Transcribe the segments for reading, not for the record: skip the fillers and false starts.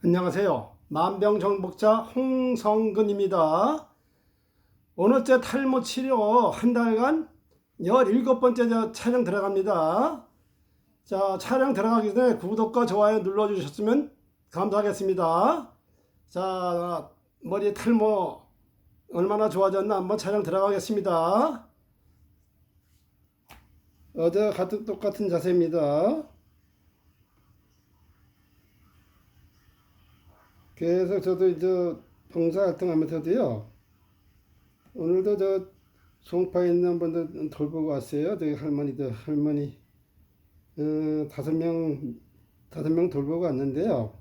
안녕하세요. 만병정복자 홍성근입니다. 오늘째 탈모 치료 한 달간 17번째 촬영 들어갑니다. 자, 촬영 들어가기 전에 구독과 좋아요 눌러주셨으면 감사하겠습니다. 자, 머리 탈모 얼마나 좋아졌나 한번 촬영 들어가겠습니다. 어제 같은 똑같은 자세입니다. 계속 저도 이제 봉사활동하면서도요. 오늘도 저 송파에 있는 분들 돌보고 왔어요. 저희 할머니 5명 돌보고 왔는데요.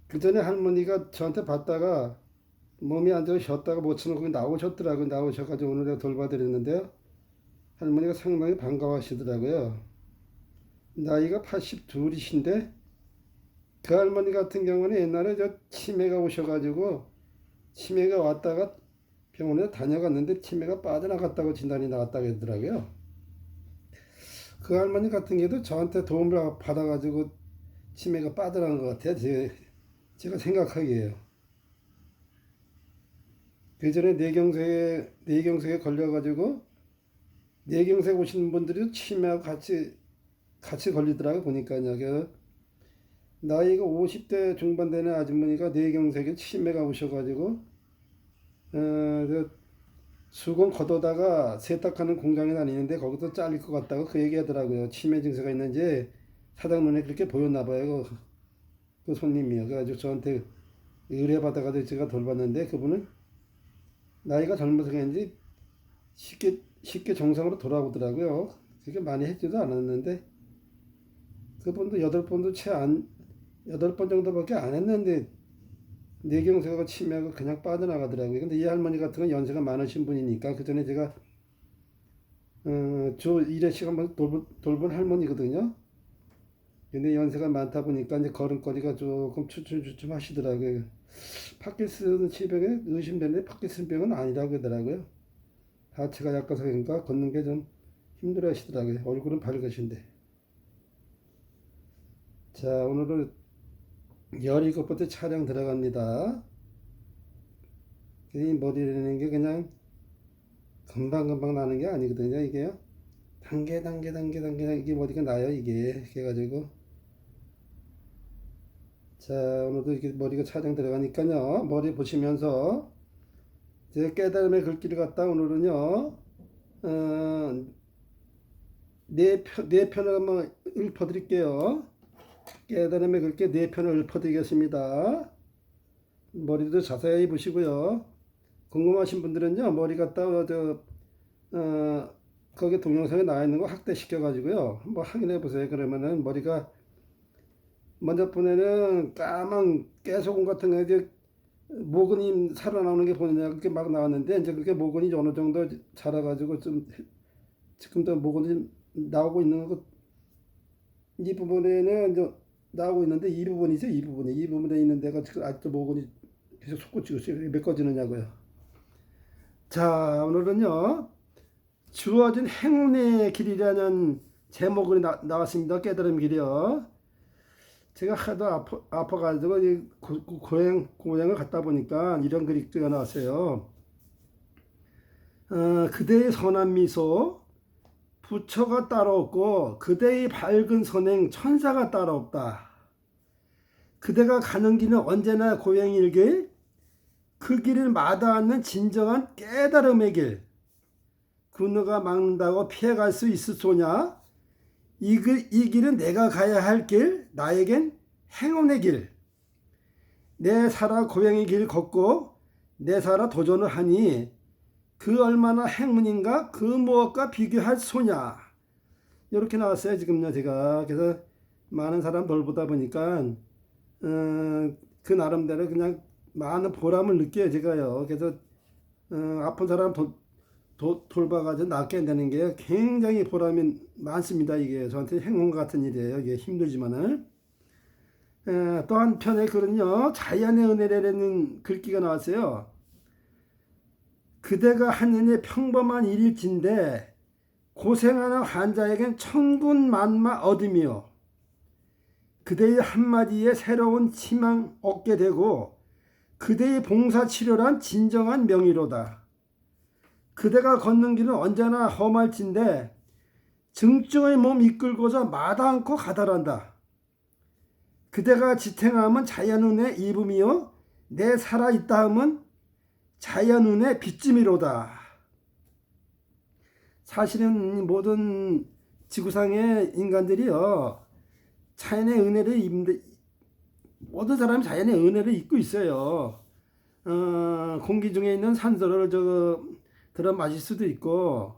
그 전에 할머니가 저한테 봤다가 몸이 안 좋아 쉬었다가 못 치는 거기 나오셨더라고요. 나오셔가지고 오늘 내가 돌봐드렸는데요. 할머니가 상당히 반가워하시더라고요. 나이가 82이신데 그 할머니 같은 경우는 옛날에 저 치매가 오셔가지고 치매가 왔다가 병원에 다녀갔는데 치매가 빠져나갔다고 진단이 나왔다고 하더라고요. 그 할머니 같은 경우도 저한테 도움을 받아가지고 치매가 빠져나간 것 같아요. 제가 생각하기에요. 그 전에 뇌경색에 걸려가지고 뇌경색 오시는 분들이 치매하고 같이 걸리더라고요. 보니까요. 나이가 50대 중반 되는 아주머니가 뇌경색에 치매가 오셔가지고 수건 걷어다가 세탁하는 공장에 다니는데 거기서 잘릴 것 같다고 그 얘기하더라고요. 치매 증세가 있는지 사장 눈에 그렇게 보였나 봐요. 그 손님이요. 그래가지고 저한테 의뢰받아가지고 제가 돌봤는데 그분은 나이가 젊어서 그런지 쉽게 정상으로 돌아오더라고요. 그렇게 많이 했지도 않았는데 그분도 8번 정도밖에 안 했는데 뇌경색하고 치매하고 그냥 빠져나가더라고요. 근데 이 할머니 같은 건 연세가 많으신 분이니까 그 전에 제가 주 1회씩 한번 돌본 할머니거든요. 근데 연세가 많다 보니까 이제 걸음걸이가 조금 주춤주춤 하시더라고요. 파킨슨 치병에 의심되는데 파킨슨 병은 아니라고 하더라고요. 하체가 약해서 그러니까 걷는 게 좀 힘들어 하시더라고요. 얼굴은 밝으신데. 자, 오늘은 17번째 촬영 들어갑니다. 이 머리라는 게 그냥 금방금방 나는 게 아니거든요. 이게요. 단계 이게 머리가 나요. 이게 그래가지고 자, 오늘도 이렇게 머리가 촬영 들어가니까요. 머리 보시면서 제 깨달음의 글귀를 갖다 오늘은요. 네 편을 한번 읊어드릴게요. 깨달음의 글귀 네 편을 읊어드리겠습니다. 머리도 자세히 보시고요. 궁금하신 분들은요. 머리 갖다 거기 동영상에 나와 있는 거 확대시켜 가지고요. 한번 확인해 보세요. 그러면은 머리가 먼저 번에는 까만 깨소금 같은 거 이제 모근이 살아나오는 게 보이냐 그렇게 막 나왔는데 이제 그렇게 모근이 어느 정도 자라가지고 좀 지금도 모근이 나오고 있는 거 이 부분에는 이제 나오고 있는데 이 부분이죠. 이 부분에 있는 데가 지금 아직도 모근이 계속 솟구치고 있어요. 메꿔지느냐고요. 자, 오늘은요. 주어진 행운의 길이라는 제목으로 나왔습니다. 깨달음 길이요. 제가 하도 아파가지고 고향을 갔다 보니까 이런 글귀가 나왔어요. 그대의 선한 미소 부처가 따로 없고 그대의 밝은 선행 천사가 따로 없다. 그대가 가는 길은 언제나 고향일 길, 그 길을 마다하는 진정한 깨달음의 길. 그 누가 막는다고 피해갈 수 있으소냐? 이 길은 내가 가야 할 길, 나에겐 행운의 길. 내 살아 고향의 길 걷고 내 살아 도전을 하니 그 얼마나 행운인가 그 무엇과 비교할 소냐. 이렇게 나왔어요 지금요 제가. 그래서 많은 사람 돌보다 보니까 그 나름대로 그냥 많은 보람을 느껴요 제가요. 그래서 아픈 사람 돌봐가지고 낫게 되는 게 굉장히 보람이 많습니다. 이게 저한테 행운 같은 일이에요. 이게 힘들지만은. 또 한편의 글은요. 자연의 은혜라는 글귀가 나왔어요. 그대가 하느니 평범한 일일진데 고생하는 환자에겐 천군만마 얻으며 그대의 한마디에 새로운 희망 얻게 되고 그대의 봉사치료란 진정한 명의로다. 그대가 걷는 길은 언제나 험할진데 증증의 몸 이끌고자 마다 않고 가다란다. 그대가 지탱함은 자연운의 이름이요 내 살아있다함은 자연운의 빚짐이로다. 사실은 모든 지구상의 인간들이요 자연의 은혜를 입는데 모든 사람이 자연의 은혜를 입고 있어요. 공기 중에 있는 산소를 들어 마실 수도 있고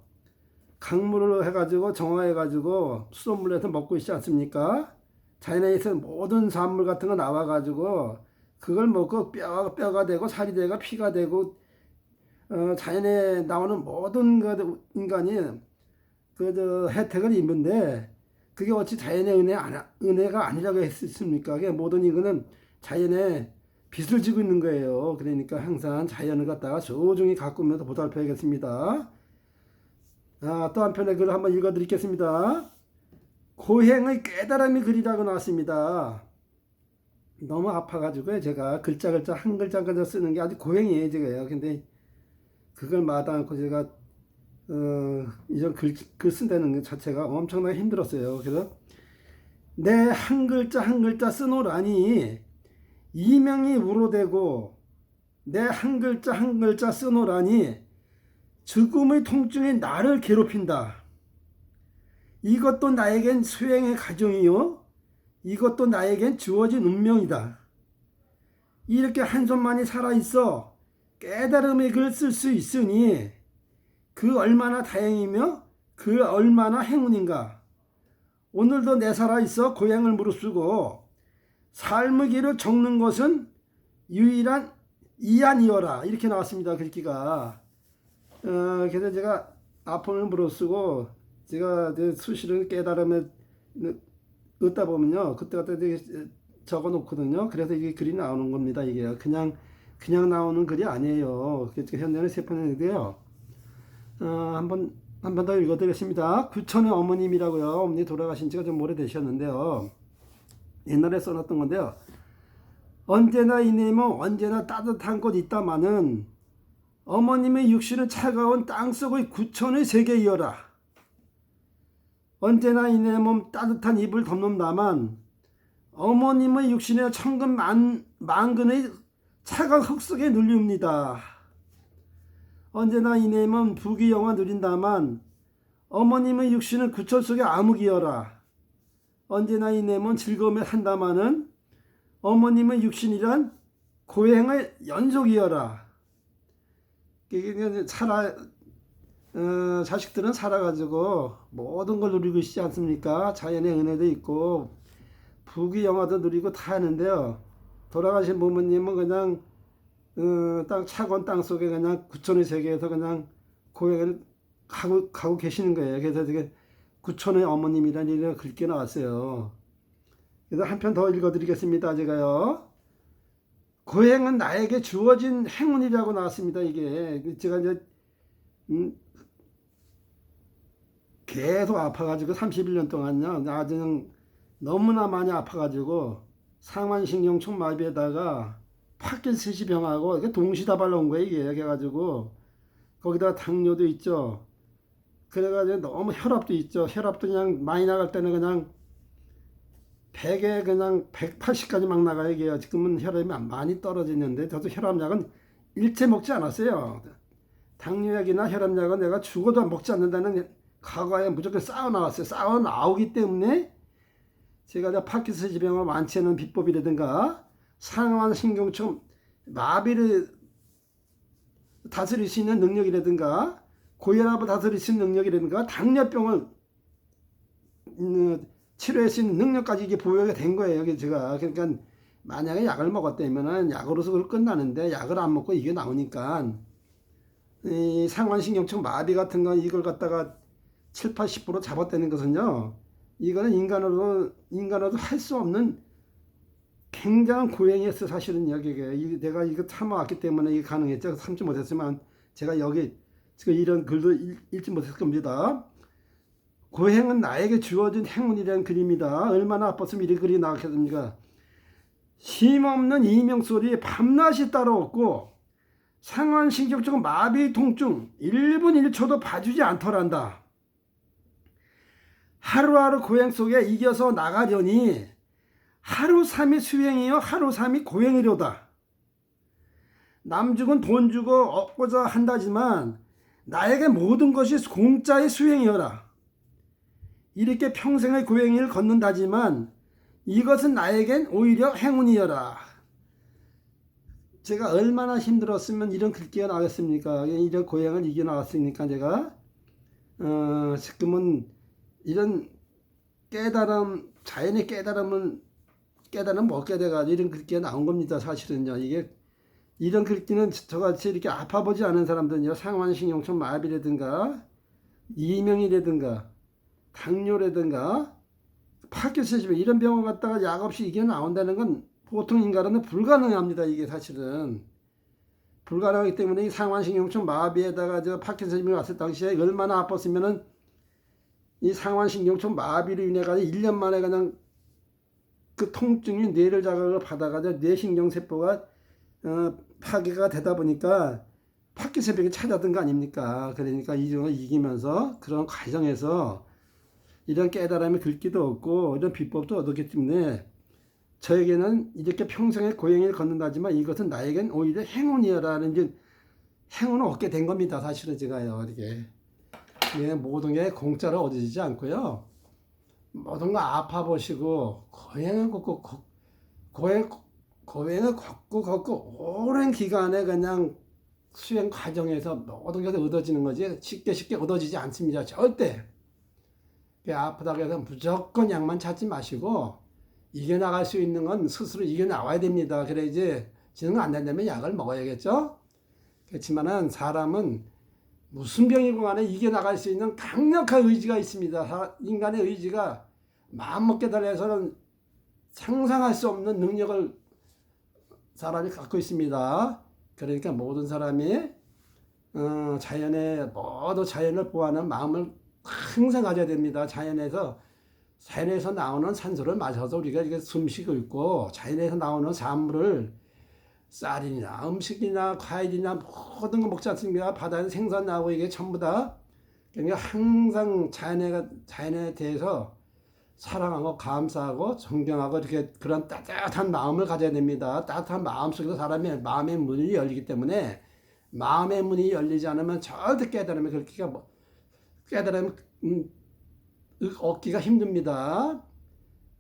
강물을 해가지고 정화해가지고 수돗물에서 먹고 있지 않습니까? 자연에서 모든 산물 같은 거 나와가지고 그걸 먹고 뼈가 되고 살이 되고 피가 되고 자연에 나오는 모든 인간이 혜택을 입는데 그게 어찌 자연의 은혜가 아니라고 했습니까? 모든 이거는 자연의 빚을 지고 있는 거예요. 그러니까 항상 자연을 갖다가 소중히 가꾸면서 보살펴야겠습니다. 또 한편의 글을 한번 읽어드리겠습니다. 고행의 깨달음이 글이라고 나왔습니다. 너무 아파가지고요. 제가 글자 한 글자 한 글자 쓰는 게 아주 고행이에요. 제가요. 근데 그걸 마다 않고 제가 이전 글 쓴다는 것 자체가 엄청나게 힘들었어요. 그래서 내 한 글자 한 글자 쓰노라니 이명이 우러대고 내 한 글자 한 글자 쓰노라니 죽음의 통증이 나를 괴롭힌다. 이것도 나에겐 수행의 과정이요 이것도 나에겐 주어진 운명이다. 이렇게 한손만이 살아있어 깨달음의 글 쓸 수 있으니 그 얼마나 다행이며 그 얼마나 행운인가. 오늘도 내 살아있어 고향을 무릅쓰고 삶의 길을 적는 것은 유일한 이안이어라. 이렇게 나왔습니다. 글귀가. 그래서 제가 아픔을 무릅쓰고 제가 수시를 깨달음에 얻다 보면요. 그때그때 되게 적어 놓거든요. 그래서 이게 글이 나오는 겁니다. 이게 그냥 나오는 글이 아니에요. 현재는 3편인데요. 한 번 더 읽어드리겠습니다. 구천의 어머님이라고요. 어머니 돌아가신 지가 좀 오래되셨는데요. 옛날에 써놨던 건데요. 언제나 이내면 언제나 따뜻한 곳 있다마는 어머님의 육신은 차가운 땅속의 구천의 세계이어라. 언제나 이내 몸 따뜻한 입을 덮는다만 어머님의 육신의 천근 만근의 차가운 흙 속에 눌립니다. 언제나 이내 몸 부귀영화 누린다만 어머님의 육신은 구천 속의 암흑이어라. 언제나 이내 몸 즐거움에 산다마는 어머님의 육신이란 고행의 연속이어라. 자식들은 살아가지고 모든 걸 누리고 있지 않습니까? 자연의 은혜도 있고 부귀영화도 누리고 다 하는데요. 돌아가신 부모님은 그냥 차가운 땅 속에 그냥 구천의 세계에서 그냥 고행을 가고 계시는 거예요. 그래서 되게 구천의 어머님이라는 이름이 글게 나왔어요. 그래서 한 편 더 읽어드리겠습니다. 제가요. 고행은 나에게 주어진 행운이라고 나왔습니다. 이게 제가 이제 계속 아파가지고 31년 동안요. 아주 너무나 많이 아파가지고 상완신경총 마비에다가 파킨슨氏병하고 이게 동시다발로 온 거예요. 이게 그래가지고 거기다 당뇨도 있죠. 그래가지고 너무 혈압도 있죠. 혈압도 그냥 많이 나갈 때는 그냥 100에 그냥 180까지 막 나가요. 이게 지금은 혈압이 많이 떨어지는데 저도 혈압약은 일체 먹지 않았어요. 당뇨약이나 혈압약은 내가 죽어도 먹지 않는다는 과거에 무조건 싸워 나왔어요. 싸워 나오기 때문에 제가 파킨슨 질병을 완치하는 비법이라든가 상완신경총 마비를 다스릴 수 있는 능력이라든가 고혈압을 다스릴 수 있는 능력이라든가 당뇨병을 치료할 수 있는 능력까지 이게 부여가 된 거예요. 제가 그러니까 만약에 약을 먹었다면은 약으로서 그걸 끝나는데 약을 안 먹고 이게 나오니까 이 상완신경총 마비 같은 건 이걸 갖다가 7, 80% 잡았다는 것은요. 이거는 인간으로도 할 수 없는 굉장한 고행이었어. 사실은 여기에 내가 이거 참아왔기 때문에 이게 가능했죠. 참지 못했지만 제가 여기 지금 이런 글도 읽지 못했을 겁니다. 고행은 나에게 주어진 행운이라는 그림이다. 얼마나 아팠으면 이런 글이 나왔겠습니까? 쉼없는 이명소리 밤낮이 따라왔고 상완신경증 마비 통증 1분 1초도 봐주지 않더란다. 하루하루 고행 속에 이겨서 나가려니 하루 삼이 수행이요 하루 삼이 고행이로다. 남 죽은 돈 주고 얻고자 한다지만 나에게 모든 것이 공짜의 수행이어라. 이렇게 평생의 고행을 걷는다지만 이것은 나에겐 오히려 행운이어라. 제가 얼마나 힘들었으면 이런 글귀가 나왔습니까? 이런 고행을 이겨 나왔으니까 제가 지금은 이런 깨달음, 자연의 깨달음 먹게 돼가지고 이런 글귀가 나온 겁니다. 사실은요. 이게 이런 글귀는 저같이 이렇게 아파보지 않은 사람들은요, 상완신경증 마비라든가 이명이라든가 당뇨라든가 파킨슨병 이런 병을 갖다가 약 없이 이겨 나온다는 건 보통 인간은 불가능합니다. 이게 사실은 불가능하기 때문에 이 상완신경증 마비에다가 저 파킨슨병이 왔을 당시에 얼마나 아팠으면은 이 상완신경증 마비로 인해 가지고 1년 만에 그냥 그 통증이 뇌를 자극을 받아가지고 뇌신경세포가 파괴가 되다 보니까 파킨슨병이 찾아든 거 아닙니까? 그러니까 이중을 이기면서 그런 과정에서 이런 깨달음의 글귀도 얻고 이런 비법도 얻었기 때문에 저에게는 이렇게 평생의 고행을 걷는다지만 이것은 나에겐 오히려 행운이여라는 이제 행운을 얻게 된 겁니다. 사실은 제가요. 이렇게 모든 게 공짜로 얻어지지 않고요. 모든 거 아파 보시고 고행을 걷고 오랜 기간에 그냥 수행 과정에서 모든 게 얻어지는 거지 쉽게 얻어지지 않습니다. 절대. 아프다고 해서 무조건 약만 찾지 마시고 이겨나갈 수 있는 건 스스로 이겨나와야 됩니다. 그래야지 지는 안 된다면 약을 먹어야겠죠. 그렇지만은 사람은 무슨 병이고 간에 이겨나갈 수 있는 강력한 의지가 있습니다. 인간의 의지가 마음먹게 달려서는 상상할 수 없는 능력을 사람이 갖고 있습니다. 그러니까 모든 사람이 모두 자연을 보호하는 마음을 항상 가져야 됩니다. 자연에서 나오는 산소를 마셔서 우리가 이게 숨쉬고 있고 자연에서 나오는 산물을 쌀이나 음식이나 과일이나 모든 거 먹지 않습니까? 바다에서 생선 나오고 이게 전부 다 그러니까 항상 자연에 대해서 사랑하고 감사하고 존경하고 이렇게 그런 따뜻한 마음을 가져야 됩니다. 따뜻한 마음 속에서 사람의 마음의 문이 열리기 때문에 마음의 문이 열리지 않으면 절대 깨달음이 깨달음 얻기가 힘듭니다.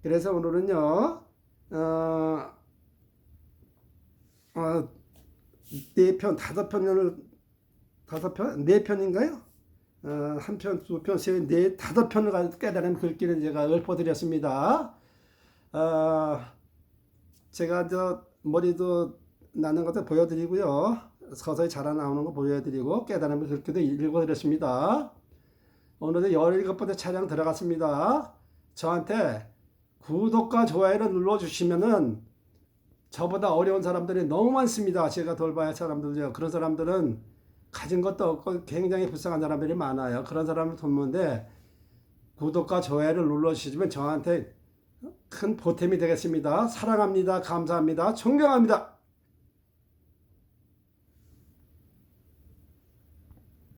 그래서 오늘은요, 네 편인가요? 한 편, 두 편, 세 편, 네, 다섯 편을 가지고 깨달은 글귀를 제가 읊어드렸습니다. 제가 머리도 나는 것도 보여드리고요. 서서히 자라나오는 거 보여드리고 깨달은 글귀도 읽어드렸습니다. 오늘도 17번째 차량 들어갔습니다. 저한테 구독과 좋아요를 눌러주시면은 저보다 어려운 사람들이 너무 많습니다. 제가 돌봐야 할 사람들이요. 그런 사람들은 가진 것도 없고 굉장히 불쌍한 사람들이 많아요. 그런 사람을 돕는데 구독과 좋아요를 눌러주시면 저한테 큰 보탬이 되겠습니다. 사랑합니다. 감사합니다. 존경합니다.